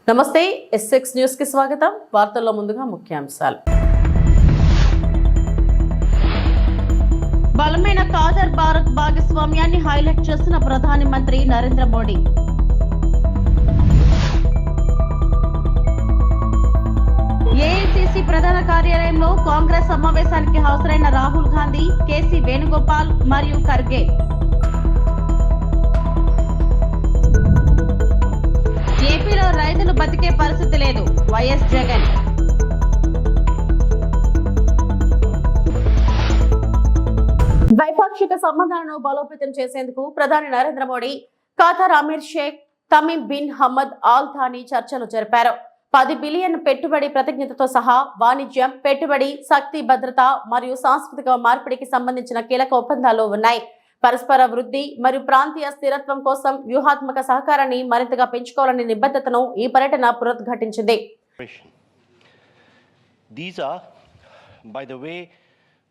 నమస్తే ఎస్6 న్యూస్ కి స్వాగతం. వార్తల్లో ముందుగా ముఖ్యాంశాలు. బలమైన ఖాదర్ భారత్ భాగస్వామ్యాన్ని హైలైట్ చేసిన ప్రధాని మంత్రి నరేంద్ర మోడీ. ఏఐసిసి ప్రధాన కార్యాలయంలో కాంగ్రెస్ సమావేశానికి హాజరైన రాహుల్ గాంధీ, కేసీ వేణుగోపాల్ మరియు ఖర్గే. ఏపీలో రైతులు బతికే పరిస్థితి లేదు, వైఎస్ జగన్. ద్వైపాక్షిక సంబంధాలను బలోపేతం చేసేందుకు ప్రధాని Narendra Modi, Qatar Amir Sheikh Tamim bin Hamad Al Thani చర్చలు జరిపారు. 10 బిలియన్ పెట్టుబడి ప్రతిజ్ఞతతో సహా వాణిజ్యం, పెట్టుబడి, శక్తి, భద్రత మరియు సాంస్కృతిక మార్పిడికి సంబంధించిన కీలక ఒప్పందాలు ఉన్నాయి. పరస్పర వృద్ధి మరియు ప్రాంతీయ స్థిరత్వం కోసం వ్యూహాత్మక సహకారాన్ని మరింతగా పెంచుకోవాలనే నిబద్ధతను ఈ పర్యటన పునరుద్ఘాటించింది. These are by the way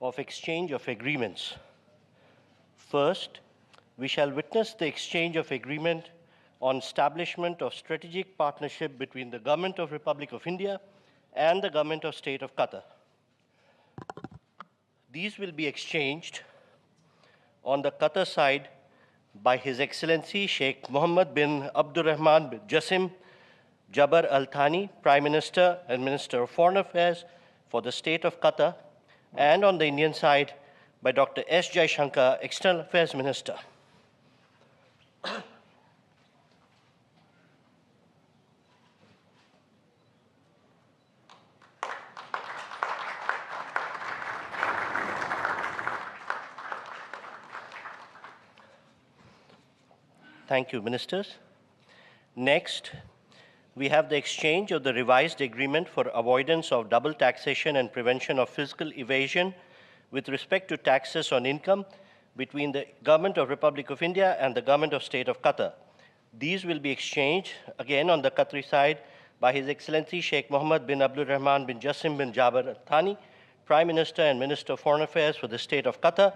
of exchange of agreements. First, we shall witness the exchange of agreement on establishment of strategic partnership between the Government of Republic of India and the Government of State of Qatar. These will be exchanged on the Qatar side by His Excellency Sheikh Mohammed bin Abdulrahman bin Jassim Jabar Al Thani, Prime Minister and Minister of Foreign Affairs for the State of Qatar, and on the Indian side by Dr. S. Jaishankar, External Affairs Minister. Thank you, Ministers. Next, we have the exchange of the revised agreement for avoidance of double taxation and prevention of fiscal evasion with respect to taxes on income between the Government of Republic of India and the Government of State of Qatar. These will be exchanged again on the Qatari side by His Excellency Sheikh Mohammed bin Abdulrahman bin Jassim bin Jabar Al Thani, Prime Minister and Minister of Foreign Affairs for the State of Qatar,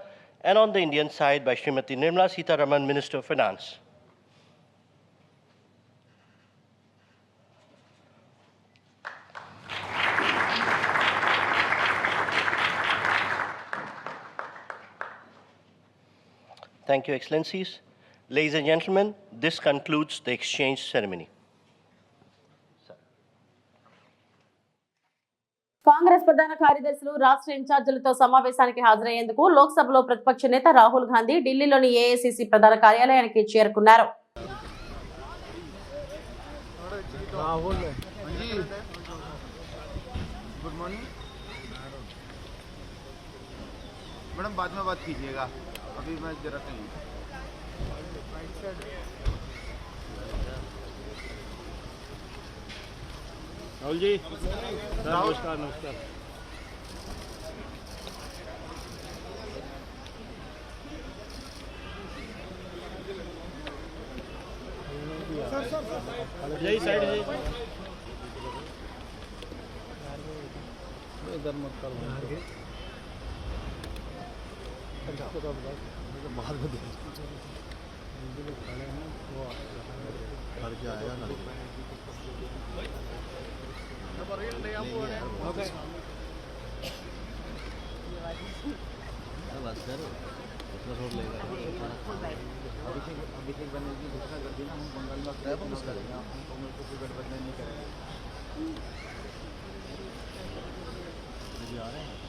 and on the Indian side by Srimati Nirmala Sitharaman, Minister of Finance. Thank you, Excellencies. Ladies and gentlemen, this concludes the exchange ceremony. Congress ప్రధాన కార్యదర్శులు రాష్ట్ర ఇన్ఛార్జీలతో సమావేశానికి హాజరయ్యేందుకు లోక్సభలో ప్రతిపక్ష నేత రాహుల్ గాంధీ ఢిల్లీలోని AICC ప్రధాన కార్యాలయానికి చేరుకున్నారు. मैडम बाद में बात कीजिएगा, अभी मैं जरा कहीं राहुल जी, नमस्कार नमस्कार. यही साइड है, इधर मत करो. बाहर में खड़े हैं वो घर के आएगा ना. बस करो, दूसरा रोड लेगा. अभिषेक बनर्जी दूसरा कर देना, हम बंगाल में प्रयास करेंगे, हम कांग्रेस को गठबंधन नहीं करेंगे. आ रहे हैं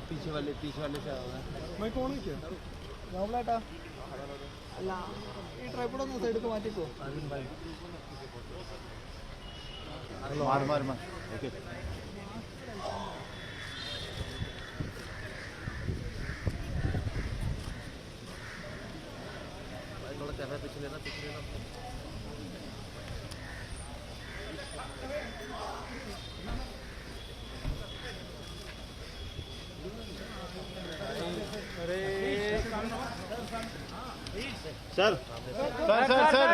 पीछे वाले से मैं कौन है अल्लाह ये ट्राइपॉड ना साइड को माटी को मार मार मार ओके थोड़ा कैमरा पीछे लेना sir sir sir sir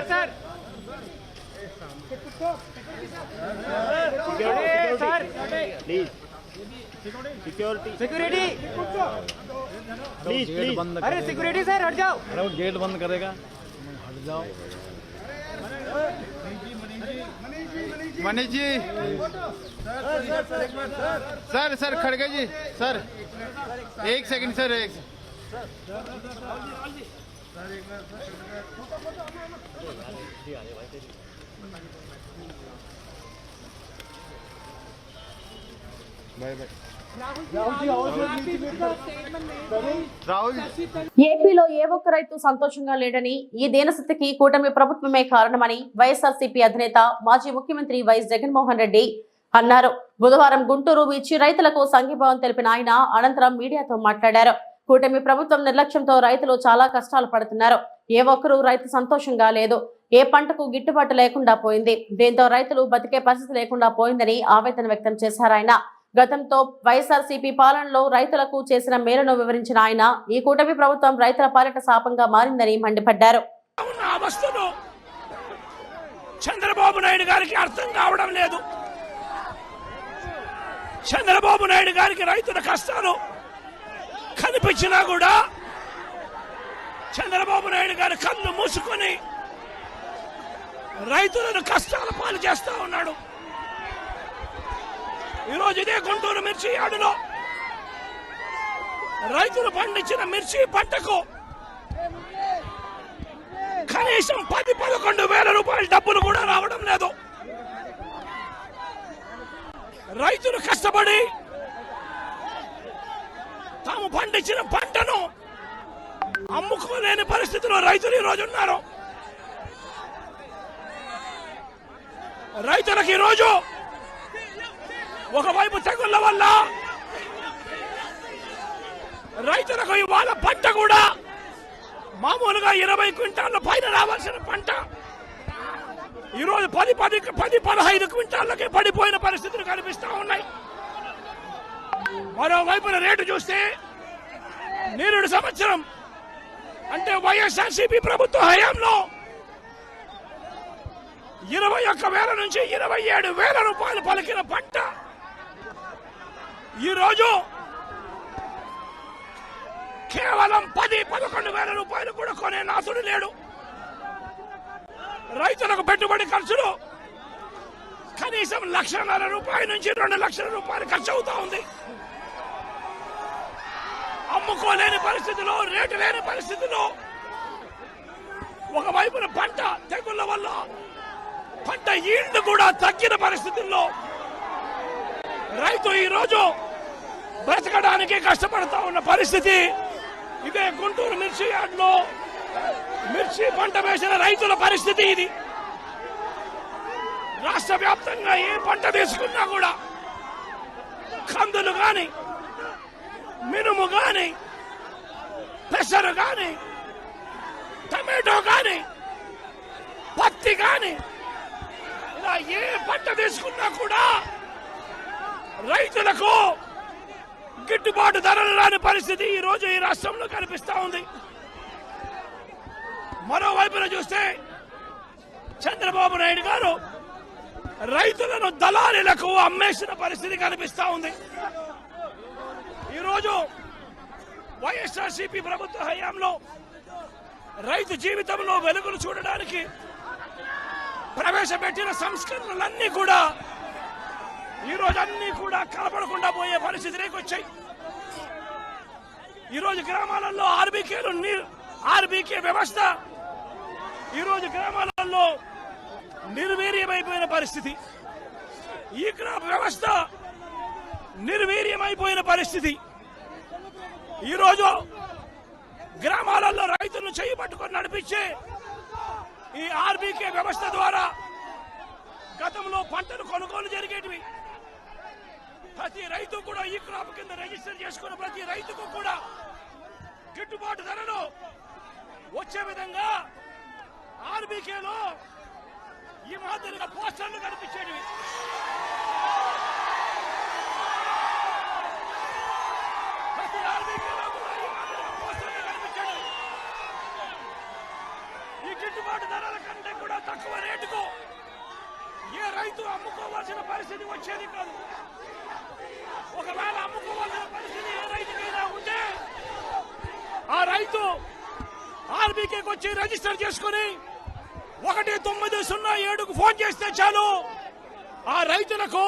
sir please security please please अरे सिक्योरिटी सर हट जाओ। अरे वो गेट बंद करेगा हट जाओ। मनीष जी सर सर खड़गे जी सर एक सेकंड सर एक बाय बाय రాహుల్ ఏపీలో ఏ ఒక్క రైతు సంతోషంగా లేడని ఈ దీనస్థితికి కూటమి ప్రభుత్వమే కారణమని వైఎస్ఆర్సీపీ అధినేత మాజీ ముఖ్యమంత్రి వైఎస్ జగన్మోహన్ రెడ్డి అన్నారు. బుధవారం గుంటూరు మిర్చి రైతులకు సంఘీభావం తెలిపిన ఆయన అనంతరం మీడియాతో మాట్లాడారు. కూటమి ప్రభుత్వం నిర్లక్ష్యంతో రైతులు చాలా కష్టాలు పడుతున్నారు. ఏ ఒక్కరూ రైతు సంతోషంగా లేదు. ఏ పంటకు గిట్టుబాటు లేకుండా పోయింది. దీంతో రైతులు బతికే పరిస్థితి లేకుండా పోయిందని ఆవేదన వ్యక్తం చేశారు. ఆయన గతంతో వైఎస్ఆర్సీపీ పాలనలో రైతులకు చేసిన మేలును వివరించిన ఆయన ఈ కూటమి ప్రభుత్వం రైతుల పాలిట శాపంగా మారిందని మండిపడ్డారు. చంద్రబాబు నాయుడు గారికి అర్థం కావడం లేదు. చంద్రబాబు నాయుడు గారికి రైతుల కష్టాలు కనిపించినా కూడా చంద్రబాబు నాయుడు గారి కళ్ళు మూసుకొని రైతులను కష్టాల పాలు చేస్తా ఉన్నాడు. ఈరోజు ఇదే గుంటూరు మిర్చి యార్డులో రైతులు పండించిన మిర్చి పంటకు కనీసం 10-11 వేల రూపాయల డబ్బులు కూడా రావడం లేదు. రైతులు కష్టపడి తాము పండించిన పంటను అమ్ముకోలేని పరిస్థితిలో రైతులు ఈరోజు ఉన్నారు. రైతులకు ఈరోజు ఒకవైపు తెగుళ్ల వల్ల రైతులకు ఇవాళ పంట కూడా మామూలుగా 20 క్వింటాళ్ల పైన రావాల్సిన పంట ఈరోజు 10-15 క్వింటాళ్లకే పడిపోయిన పరిస్థితులు కనిపిస్తా ఉన్నాయి. మరోవైపున రేటు చూస్తే నిరుడు సంవత్సరం అంటే వైఎస్ఆర్సీపీ ప్రభుత్వ హయాంలో 21,000 నుంచి 27,000 రూపాయలు పలికిన పంట ఈరోజు కేవలం 10-11,000 రూపాయలు కూడా కొనే నాథుడు లేడు. రైతులకు పెట్టుబడి ఖర్చులు కనీసం 1,50,000 రూపాయల నుంచి 2 లక్షల రూపాయలు ఖర్చు అవుతా ఉంది. అమ్ముకోలేని పరిస్థితిలో, రేటు లేని పరిస్థితిలో, ఒకవైపున పంట తెగుళ్ల వల్ల పంట ఈల్డ్ కూడా తగ్గిన పరిస్థితుల్లో రైతు ఈరోజు బ్రతకడానికి కష్టపడతా ఉన్న పరిస్థితి. ఇదే గుంటూరు మిర్చి యార్డులో మిర్చి పంట వేసిన రైతుల పరిస్థితి ఇది. రాష్ట్ర వ్యాప్తంగా ఏ పంట తీసుకున్నా కూడా కందులు గాని, మినుము గాని, పెసరు గాని, టమాటో గాని, పత్తి గాని, ఇలా ఏ పంట తీసుకున్నా కూడా రైతులకు గిట్టుబాటు ధరలు రాని పరిస్థితి ఈ రోజు ఈ రాష్ట్రంలో కనిపిస్తా ఉంది. మరోవైపున చూస్తే చంద్రబాబు నాయుడు గారు రైతులను దళారీలకు అమ్మేసిన పరిస్థితి కనిపిస్తా ఉంది. ఈరోజు వైఎస్ఆర్సీపీ ప్రభుత్వ హయాంలో రైతు జీవితంలో వెలుగులు చూడడానికి ప్రవేశపెట్టిన సంస్కరణలన్నీ కూడా ఈరోజు అన్ని కూడా కనపడకుండా పోయే పరిస్థితిలోకి వచ్చాయి. ఈరోజు గ్రామాలలో ఆర్బీకేలు ఆర్బీకే వ్యవస్థ ఈరోజు గ్రామాలలో నిర్వీర్యమైపోయిన పరిస్థితి. ఈ క్రాప్ వ్యవస్థ నిర్వీర్యమైపోయిన పరిస్థితి. ఈరోజు గ్రామాలలో రైతులను చేయి పట్టుకొని నడిపించే ఈ ఆర్బీకే వ్యవస్థ ద్వారా గతంలో పంటలు కొనుగోలు జరిగేటివి. ప్రతి రైతు కూడా ఈ క్రాప్ కింద రిజిస్టర్ చేసుకున్న ప్రతి రైతుకు కూడా గిట్టుబాటు ధరలు వచ్చే విధంగా ఆర్బీకేలో ఈ మాదిరిగా పోస్టర్లు కనిపించేవి. ప్రతి ఆర్బీకేలో కూడా ఈ మాదిరిగా పోస్టర్లు కనిపించేవి. ఈ గిట్టుబాటు ధరల కంటే కూడా తక్కువ రేటుకు ఏ రైతు అమ్ముకోవాల్సిన పరిస్థితి వచ్చేది కాదు. ఒకవేళ అమ్ముకోవాల్సిన పరిస్థితి ఏ రైతుకైనా ఉంటే ఆ రైతు ఆర్బీకేకి వచ్చి రిజిస్టర్ చేసుకుని 1907కు ఫోన్ చేస్తే చాలు, ఆ రైతులకు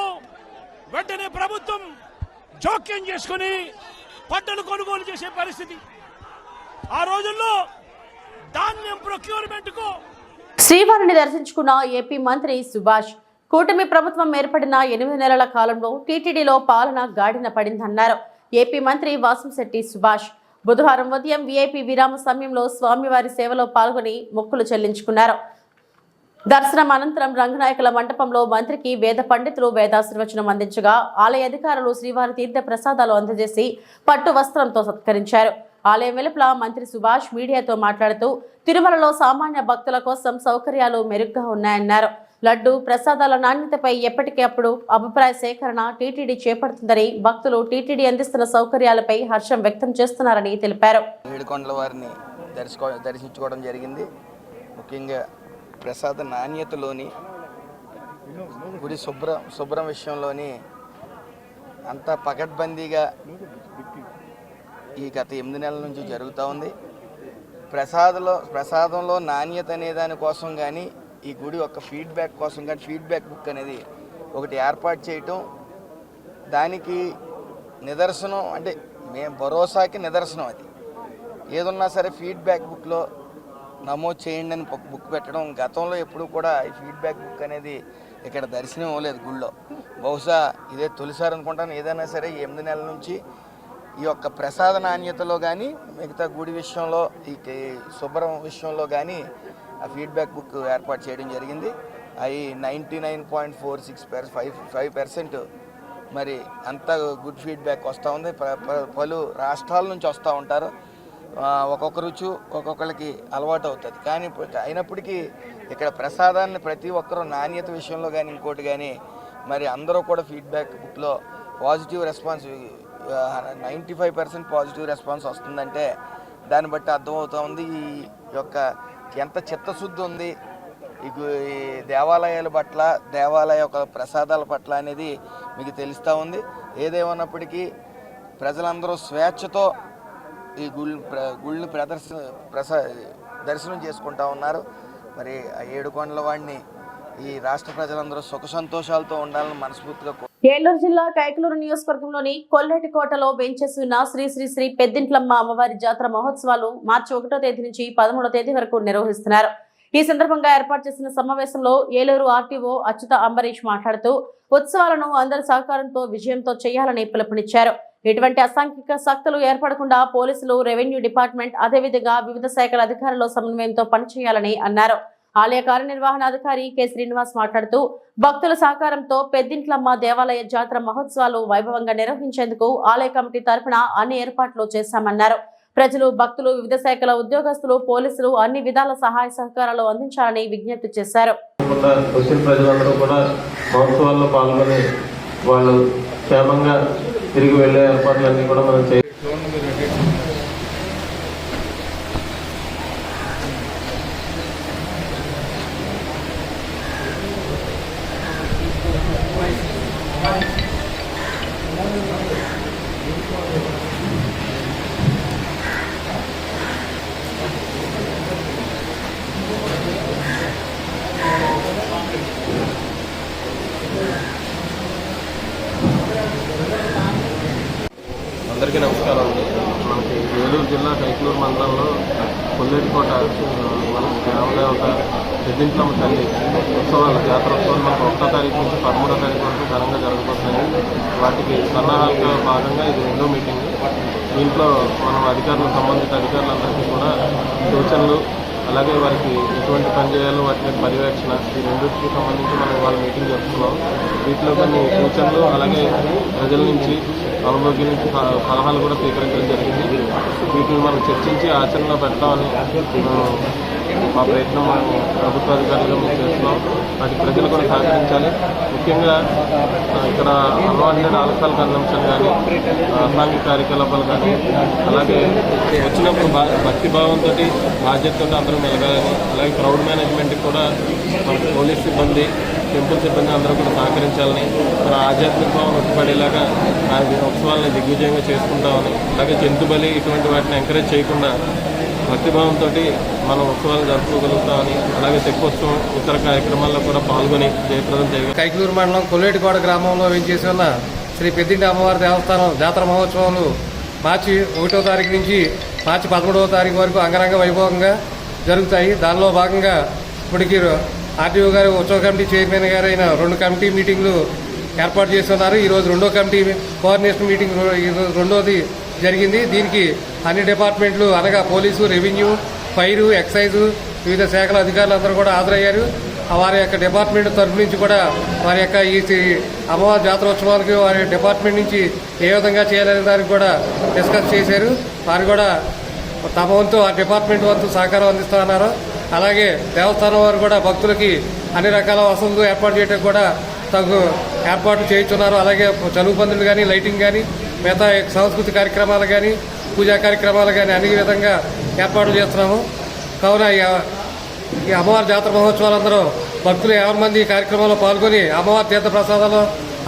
వెంటనే ప్రభుత్వం జోక్యం చేసుకుని పంటలు కొనుగోలు చేసే పరిస్థితి. ఆ రోజుల్లో ధాన్యం ప్రొక్యూర్మెంట్ కు శ్రీవారిని దర్శించుకున్న ఏపీ మంత్రి సుభాష్ కూటమి ప్రభుత్వం ఏర్పడిన 8 నెలల కాలంలో టీటీడీలో పాలన గాడిన పడిందన్నారు ఏపీ మంత్రి వాసంశెట్టి సుభాష్. బుధవారం ఉదయం వీఐపీ విరామ సమయంలో స్వామివారి సేవలో పాల్గొని మొక్కులు చెల్లించుకున్నారు. దర్శనం అనంతరం రంగనాయకుల మండపంలో మంత్రికి వేద పండితులు వేదాశీర్వచనం అందించగా ఆలయ అధికారులు శ్రీవారి తీర్థ ప్రసాదాలు అందజేసి పట్టు వస్త్రంతో సత్కరించారు. ఆలయం వెలుపల మంత్రి సుభాష్ మీడియాతో మాట్లాడుతూ తిరుమలలో సామాన్య భక్తుల కోసం సౌకర్యాలు మెరుగ్గా ఉన్నాయన్నారు. లడ్డు ప్రసాదాల నాణ్యతపై ఎప్పటికప్పుడు అభిప్రాయ సేకరణ టీటీడీ చేపడుతుందని, భక్తులు టీటీడీ అందిస్తున్న సౌకర్యాలపై హర్షం వ్యక్తం చేస్తున్నారని తెలిపారు. ఏడుకొండల వారిని దర్శించుకోవడం జరిగింది. ముఖ్యంగా ప్రసాద నాణ్యతలోని, గుడి శుభ్రం విషయంలోని అంతా పకడ్బందీగా ఈ గత 8 నెలల నుంచి జరుగుతూ ఉంది. ప్రసాదంలో నాణ్యత అనే దానికోసం కానీ, ఈ గుడి యొక్క ఫీడ్బ్యాక్ కోసం కానీ ఫీడ్బ్యాక్ బుక్ అనేది ఒకటి ఏర్పాటు చేయటం, దానికి నిదర్శనం అంటే మేము భరోసాకి నిదర్శనం. అది ఏదున్నా సరే ఫీడ్బ్యాక్ బుక్లో నమోదు చేయండి అని బుక్ పెట్టడం. గతంలో ఎప్పుడు కూడా ఈ ఫీడ్బ్యాక్ బుక్ అనేది ఇక్కడ దర్శనం ఇవ్వలేదు గుళ్ళో. బహుశా ఇదే తొలిసారి అనుకుంటాను. ఏదైనా సరే 8 నెలల నుంచి ఈ యొక్క ప్రసాద నాణ్యతలో కానీ, మిగతా గుడి విషయంలో, ఈ శుభ్రం విషయంలో కానీ ఆ ఫీడ్బ్యాక్ బుక్ ఏర్పాటు చేయడం జరిగింది. అవి 99.46% మరి అంతా గుడ్ ఫీడ్బ్యాక్ వస్తూ ఉంది. పలు రాష్ట్రాల నుంచి వస్తూ ఉంటారు. ఒక్కొక్క రుచి ఒక్కొక్కరికి అలవాటు అవుతుంది. కానీ అయినప్పటికీ ఇక్కడ ప్రసాదాన్ని ప్రతి ఒక్కరూ నాణ్యత విషయంలో కానీ ఇంకోటి కానీ మరి అందరూ కూడా ఫీడ్బ్యాక్ బుక్లో పాజిటివ్ రెస్పాన్స్ 95% పాజిటివ్ రెస్పాన్స్ వస్తుందంటే దాన్ని బట్టి అర్థమవుతూ ఉంది ఈ యొక్క ఎంత చిత్తశుద్ధి ఉంది ఈ దేవాలయాల పట్ల, దేవాలయ యొక్క ప్రసాదాల పట్ల అనేది మీకు తెలుస్తూ ఉంది. ఏదేమన్నప్పటికీ ప్రజలందరూ స్వేచ్ఛతో ఈ గుళ్ళని దర్శనం చేసుకుంటూ ఉన్నారు. మరి ఆ ఏడుకొండల వాడిని ఈ రాష్ట్ర ప్రజలందరూ సుఖ సంతోషాలతో ఉండాలని మనస్ఫూర్తిగా. ఏలూరు జిల్లా కైకలూరు నియోజకవర్గంలోని కొల్లేటికోటలో వేంచేసి ఉన్న శ్రీ శ్రీ శ్రీ పెద్దింట్లమ్మ అమ్మవారి జాతర మహోత్సవాలు మార్చి 1వ తేదీ నుంచి 13వ తేదీ వరకు నిర్వహిస్తున్నారు. ఈ సందర్భంగా ఏర్పాటు చేసిన సమావేశంలో ఏలూరు ఆర్టీఓ అచ్యుత అంబరీష్ మాట్లాడుతూ ఉత్సవాలను అందరి సహకారంతో విజయంతో చేయాలని పిలుపునిచ్చారు. ఎటువంటి అసాంఘిక శక్తులు ఏర్పడకుండా పోలీసులు, రెవెన్యూ డిపార్ట్మెంట్, అదేవిధంగా వివిధ శాఖల అధికారుల సమన్వయంతో పనిచేయాలని అన్నారు. ఆలయ కార్యనిర్వహణాధికారి కె శ్రీనివాస్ మాట్లాడుతూ భక్తుల సహకారంతో పెద్దింట్లమ్మ దేవాలయ జాతర మహోత్సవాలు వైభవంగా నిర్వహించేందుకు ఆలయ కమిటీ తరఫున అన్ని ఏర్పాట్లు చేశామన్నారు. ప్రజలు, భక్తులు, వివిధ శాఖల ఉద్యోగస్తులు, పోలీసులు అన్ని విధాల సహాయ సహకారాలు అందించాలని విజ్ఞప్తి చేశారు. ప్రజలందరూ కూడా మహోత్సవాల్లో పాల్గొని వాళ్ళు క్షేమంగా తిరిగి వెళ్లే ఏర్పాట్లన్నీ కూడా మనం చేయాలి. అందరికీ నమస్కారం. కైకలూరు మండలంలో కొల్లేటికోట మన గ్రామదేవత పెద్దింట్లమ్మ తల్లి ఉత్సవాలు జాతరోత్సవాలు మనకు 1వ తారీఖు నుంచి 13వ తారీఖు వరకు ఘనంగా జరగబోతున్నాయి. వాటికి సన్నాహాలుగా భాగంగా ఇది 2వ మీటింగ్. దీంట్లో మనం సంబంధిత అధికారులందరికీ కూడా సూచనలు, అలాగే వారికి ఎటువంటి పని చేయాలో వాటి మీద పర్యవేక్షణ, ఈ రెండింటికి సంబంధించి మనం ఇవాళ మీటింగ్ జరుపుతున్నాం. వీటిలో కొన్ని సూచనలు, అలాగే ప్రజల నుంచి అనుభవం నుంచి సలహాలు కూడా స్వీకరించడం జరిగింది. వీటిని మనం చర్చించి ఆచరణలో పెడతామని మా ప్రయత్నం ప్రభుత్వ అధికారులుగా మేము చేస్తున్నాం. వాటికి ప్రజలు కూడా సహకరించాలి. ముఖ్యంగా ఇక్కడ అన్వాంటెడ్ ఆల్కహాల్ కన్సంప్షన్ కానీ, అసాంఘిక కార్యకలాపాలు కానీ, అలాగే వచ్చినప్పుడు భక్తిభావంతో బాధ్యతతో అందరూ మెలగాలని, అలాగే క్రౌడ్ మేనేజ్మెంట్కి కూడా మన పోలీస్ సిబ్బంది, టెంపుల్ సిబ్బంది అందరూ కూడా సహకరించాలని, మన ఆధ్యాత్మిక భావం ఉట్టిపడేలాగా ఆ ఉత్సవాలని దిగ్విజయంగా చేసుకుంటామని, అలాగే జంతు బలి ఇటువంటి వాటిని ఎంకరేజ్ చేయకుండా భక్తిభావంతో మనం ఉత్సవాలు జరుపుకోగలుగుతామని, అలాగే తెప్పోత్సవం ఇతర కార్యక్రమాల్లో కూడా పాల్గొని జయప్రదం చేయగలం. కైకలూరు మండలం కొల్లేటికోట గ్రామంలో వేంచేసి ఉన్న శ్రీ పెద్దింటి అమ్మవారి దేవస్థానం జాతర మహోత్సవాలు మార్చి 1వ తారీఖు నుంచి మార్చి 13వ తారీఖు వరకు అంగరంగ వైభవంగా జరుగుతాయి. దానిలో భాగంగా ఇప్పటికీ ఆర్టీఓ గారు, ఉత్సవ కమిటీ చైర్మన్ గారు అయిన 2 కమిటీ మీటింగ్లు ఏర్పాటు చేస్తున్నారు. ఈరోజు 2వ కమిటీ కోఆర్డినేషన్ మీటింగ్ 2వది జరిగింది. దీనికి అన్ని డిపార్ట్మెంట్లు అనగా పోలీసు, రెవెన్యూ, ఫైరు, ఎక్సైజు, వివిధ శాఖల అధికారులందరూ కూడా హాజరయ్యారు. వారి యొక్క డిపార్ట్మెంట్ తరఫు నుంచి కూడా వారి యొక్క ఈ అమ్మవారి జాతరోత్సవాలకు వారి డిపార్ట్మెంట్ నుంచి ఏ విధంగా చేయాలనే దానికి కూడా డిస్కస్ చేశారు. వారు కూడా తమ వంతు ఆ డిపార్ట్మెంట్ వంతు సహకారం అందిస్తున్నారు. అలాగే దేవస్థానం వారు కూడా భక్తులకి అన్ని రకాల వసతులు ఏర్పాటు చేయడం కూడా తగు ఏర్పాట్లు చేయించున్నారు. అలాగే చలువు పందులు కానీ, లైటింగ్ కానీ, మిగతా సాంస్కృతిక కార్యక్రమాలు కానీ, పూజా కార్యక్రమాలు కానీ అన్ని విధంగా ఏర్పాట్లు చేస్తున్నాము. కావున ఈ అమ్మవారి జాతర మహోత్సవాలందరూ భక్తులు 50 మంది ఈ కార్యక్రమంలో పాల్గొని అమ్మవారి తీర్థ ప్రసాదాలు,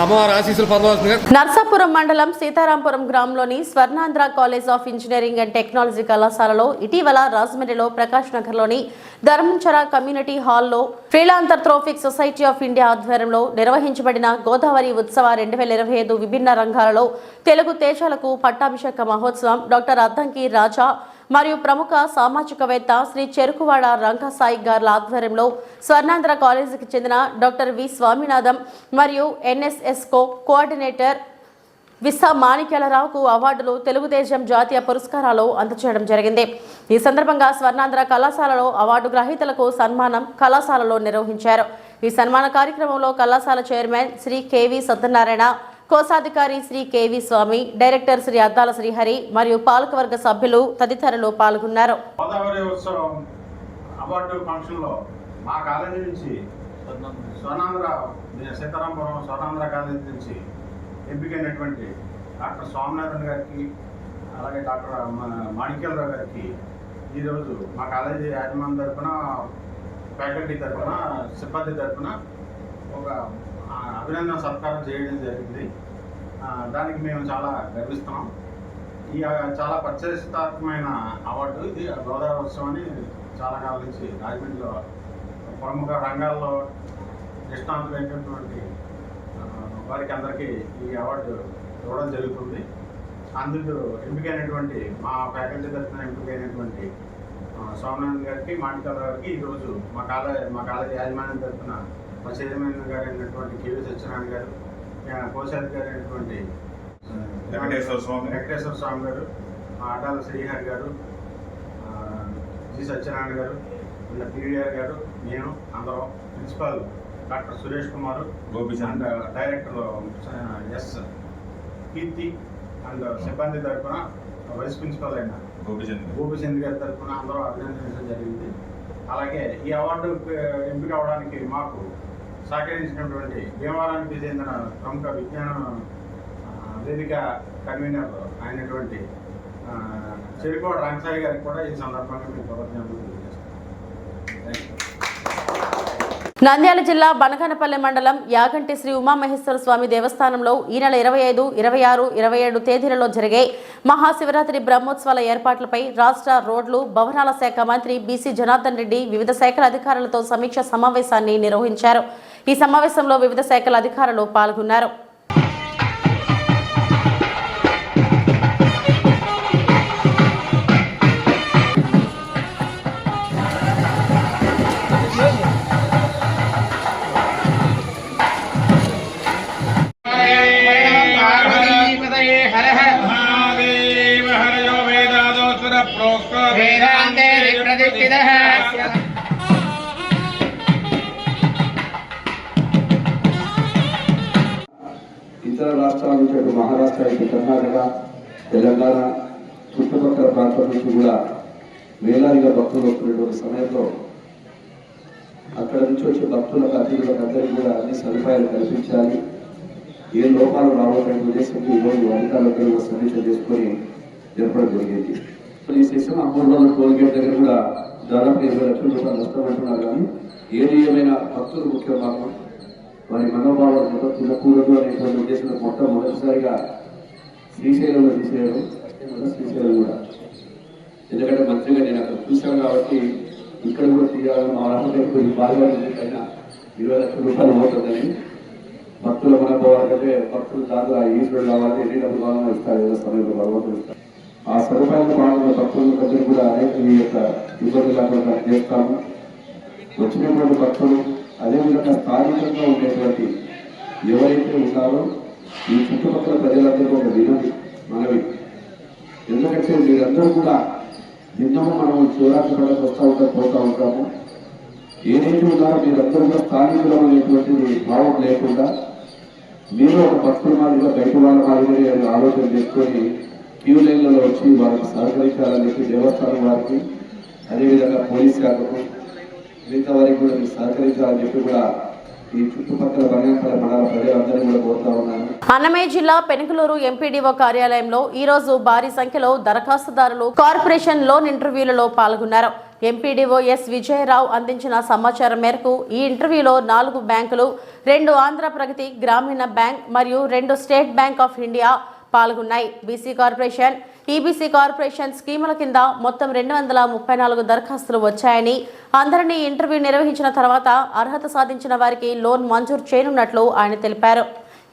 అమ్మవారి ఆశీస్సులు పొందవలసిందిగా. నర్సాపురం మండలం సీతారాంపురం గ్రామంలోని Swarnandhra college of engineering and technology కళాశాలలో ఇటీవల రాజమండ్రిలో ప్రకాష్ నగర్లోని ధర్మంచర కమ్యూనిటీ హాల్లో ఫ్రీలాంథ్రోపిక్ సొసైటీ ఆఫ్ ఇండియా ఆధ్వర్యంలో నిర్వహించబడిన గోదావరి ఉత్సవ 2025 విభిన్న రంగాలలో తెలుగు తేజాలకు పట్టాభిషేక మహోత్సవం డాక్టర్ అద్దంకి రాజా మరియు ప్రముఖ సామాజికవేత్త శ్రీ చెరుకువాడ రంగసాయి గార్ల ఆధ్వర్యంలో స్వర్ణాంధ్ర కాలేజీకి చెందిన డాక్టర్ వి స్వామినాథం మరియు ఎన్ఎస్ఎస్కో కోఆర్డినేటర్ విసా మాణిక్యాలరావుకు అవార్డులు, తెలుగుదేశం జాతీయ పురస్కారాలు అందజేయడం జరిగింది. ఈ సందర్భంగా స్వర్ణాంధ్ర కళాశాలలో అవార్డు గ్రహీతలకు సన్మానం కళాశాలలో నిర్వహించారు. ఈ సన్మాన కార్యక్రమంలో కళాశాల చైర్మన్ శ్రీ కెవి సత్యనారాయణ, కోశాధికారి శ్రీ కెవి స్వామి, డైరెక్టర్ శ్రీ అద్దాల శ్రీహరి మరియు పాలకవర్గ సభ్యులు తదితరులు పాల్గొన్నారు. గోదావరి ఉత్సవం అవార్డు ఫంక్షన్లో మా కాలేజీ నుంచి సీతారాంపురం స్వర్ణాంధ్ర కాలేజీ నుంచి ఎంపికైనటువంటి డాక్టర్ స్వామినాథన్ గారికి, అలాగే డాక్టర్ మాణిక్యాలరావు గారికి ఈరోజు మా కాలేజీ యాజమాన్యం తరఫున, ఫ్యాకల్టీ తరఫున, సిబ్బంది తరఫున ఒక అభినందన సత్కారం చేయడం జరిగింది. దానికి మేము చాలా గర్విస్తున్నాం. ఈ చాలా ప్రతిష్టాత్మకమైన అవార్డు ఇది. గోదావరి ఉత్సవం అని చాలా కాలం నుంచి రాజమండ్రిలో ప్రముఖ రంగాల్లో నిష్ణాతులైనటువంటి వారికి అందరికీ ఈ అవార్డు ఇవ్వడం జరుగుతుంది. అందుకు ఎంపికైనటువంటి మా ఫ్యాకల్టీ తరఫున ఎంపికైనటువంటి స్వామినాథన్ గారికి, మాణిక్యాలరావు గారికి ఈరోజు మా కాలేజీ యాజమాన్యం తరఫున మా చైర్మన్ గారు అయినటువంటి కెవి సత్యనారాయణ గారు, కోశాధికారి అయినటువంటి వెంకటేశ్వర స్వామి గారు, అడ్డాల శ్రీహరి గారు, జి సత్యనారాయణ గారు, పీడిఆర్ గారు, నేను అందరం, principal doctor Suresh Kumar and director S Keerthi and సిబ్బంది తరఫున వైస్ ప్రిన్సిపాల్ అయిన గోపిచంద్ గారి తరఫున అందరూ అభినందించడం జరిగింది. అలాగే ఈ అవార్డు ఎంపిక అవడానికి మాకు సహకరించినటువంటి భీమవరానికి చెందిన ప్రముఖ విజ్ఞాన వేదిక కన్వీనర్ అయినటువంటి చెరుకువాడ రంగసాయి గారికి కూడా ఈ సందర్భంగా మేము కృతజ్ఞతలు తెలియజేస్తాం. నంద్యాల జిల్లా బనగానపల్లె మండలం యాగంటి శ్రీ ఉమామహేశ్వర స్వామి దేవస్థానంలో ఈ నెల 25, 26, 27 తేదీలలో జరిగే మహాశివరాత్రి బ్రహ్మోత్సవాల ఏర్పాట్లపై రాష్ట్ర రోడ్లు, భవనాల శాఖ మంత్రి బీసీ జనార్దన్ రెడ్డి వివిధ శాఖల అధికారులతో సమీక్ష సమావేశాన్ని నిర్వహించారు. ఈ సమావేశంలో వివిధ శాఖల అధికారులు పాల్గొన్నారు. వేదాంతే ప్రతిష్ఠితః ఇతర రాష్ట్రాల నుంచి అటు మహారాష్ట్ర ఇటు కర్ణాటక తెలంగాణ చుట్టుపక్కల ప్రాంతాల నుంచి కూడా వేలాదిగా భక్తులు వస్తున్నటువంటి సమయంలో అక్కడ నుంచి వచ్చే భక్తులకు అతిథులకు అందరికీ కూడా అన్ని సదుపాయాలు కల్పించాలి, ఏ లోపాలు రావడానికి ఉద్దేశంతో ఈరోజు అధికారులతో సమీక్ష చేసుకొని జరపడం జరిగింది. ఈ సెషన్ అమూల్లోని టోల్గేట్ దగ్గర కూడా దాదాపు 20 లక్షల రూపాయలు నష్టమంటున్నారు. కానీ ఏది ఏమైనా భక్తులు ముఖ్య భాగం, వారి మనోభావాలు దెబ్బతినకూడదు అనేటువంటి ఉద్దేశంతో మొట్టమొదటిసారిగా శ్రీశైలంలో తీసేయడం, శ్రీశైలం కూడా ఎందుకంటే మంత్రిగా నేను అక్కడ చూశాను కాబట్టి ఇక్కడ కూడా తీయాలని మా రాష్ట్రంలో ఈ బాధ్యతైనా 20 లక్షల రూపాయలు అవుతుందని భక్తుల మనోభావాలు కంటే భక్తులు దాంట్లో ఈశ్వరుడు కావాలి, ఎన్ని డబ్బులు కావాలని ఇస్తారు ఏదో సమయంలో భగవంతుడు ఇస్తారు. ఆ సదుపాయాలు భాగంగా భక్తుల దగ్గర కూడా అనేక ఈ యొక్క ఇబ్బంది లేకుండా చేస్తాము. వచ్చినటువంటి భక్తులు అదేవిధంగా స్థానికంగా ఉండేటువంటి ఎవరైతే ఉన్నారో ఈ చుట్టుపక్కల ప్రజలందరూ ఒక మనవి, ఎందుకంటే మీరందరూ కూడా నిన్నము మనం శివరాత్రి పండుగ పోతూ ఉంటాము. ఏదైతే ఉన్నారో మీరందరూ కూడా స్థానికులు అనేటువంటి భావం లేకుండా మీరు ఒక భక్తుల మాదిరిగా బయట వాళ్ళ మాదిరిగా ఆలోచన చేసుకొని క్యూ లైన్లలో వచ్చి వారికి సహకరించాలని చెప్పి దేవస్థానం వారికి అదేవిధంగా పోలీస్ శాఖకు మిగతా వారికి కూడా మీరు సహకరించాలని చెప్పి కూడా ఈ చుట్టుపక్కల బంగాపల్లి మండల ప్రజలందరినీ కూడా కోరుతా ఉన్నాను. అన్నమయ్య జిల్లా పెనుకలూరు ఎంపీడీఓ కార్యాలయంలో ఈ రోజు భారీ సంఖ్యలో దరఖాస్తుదారులు కార్పొరేషన్ లోన్ ఇంటర్వ్యూలలో పాల్గొన్నారు. ఎంపీడీఓ ఎస్ విజయరావు అందించిన సమాచారం మేరకు ఈ ఇంటర్వ్యూలో 4 బ్యాంకులు, 2 ఆంధ్ర ప్రగతి గ్రామీణ బ్యాంక్ మరియు 2 స్టేట్ బ్యాంక్ ఆఫ్ ఇండియా పాల్గొన్నాయి. బీసీ కార్పొరేషన్, ఈబీసీ కార్పొరేషన్ స్కీముల కింద మొత్తం 234 దరఖాస్తులు వచ్చాయని, అందరినీ ఇంటర్వ్యూ నిర్వహించిన తర్వాత అర్హత సాధించిన వారికి లోన్ మంజూరు చేయనున్నట్లు ఆయన తెలిపారు.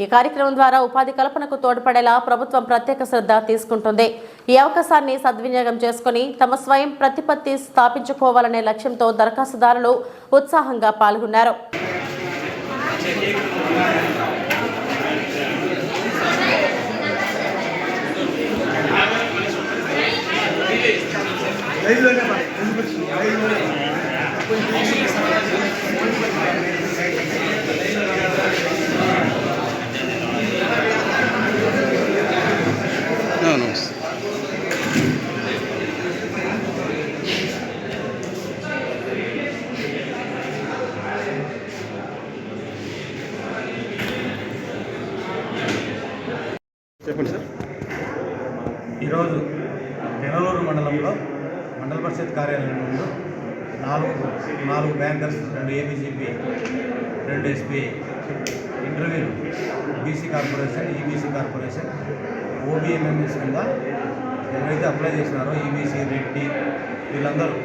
ఈ కార్యక్రమం ద్వారా ఉపాధి కల్పనకు తోడ్పడేలా ప్రభుత్వం ప్రత్యేక శ్రద్ధ తీసుకుంటుంది. ఈ అవకాశాన్ని సద్వినియోగం చేసుకుని తమ స్వయం ప్రతిపత్తి స్థాపించుకోవాలనే లక్ష్యంతో దరఖాస్తుదారులు ఉత్సాహంగా పాల్గొన్నారు. చెప్పండి సార్. ఈరోజు పెనలూరు మండలంలో మండల పరిషత్ కార్యాలయం ముందు 4 బ్యాంకర్స్, 2 ఏబీసీపీ, 2 ఎస్బీఐ ఇంటర్వ్యూలు BC corporation, EBC corporation, OBMMS కింద ఎవరైతే అప్లై చేసినారో ఈబీసీ, రెడ్డి వీళ్ళందరూ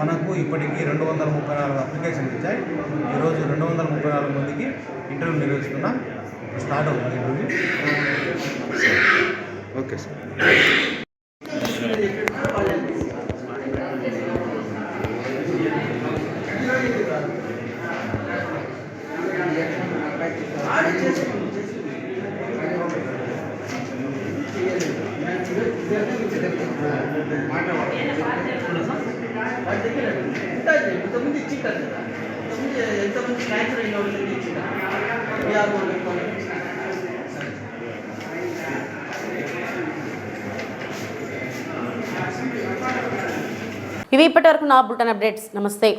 మనకు ఇప్పటికీ 234 అప్లికేషన్లు ఇచ్చాయి. ఈరోజు 234 మందికి ఇంటర్వ్యూ నిర్వహిస్తున్నాం. స్టార్ట్ అవుతుంది ఇంటర్వ్యూ. Okay sir. ఇవి ఇప్పటివరకు నా బులెటిన్ అప్డేట్స్. నమస్తే.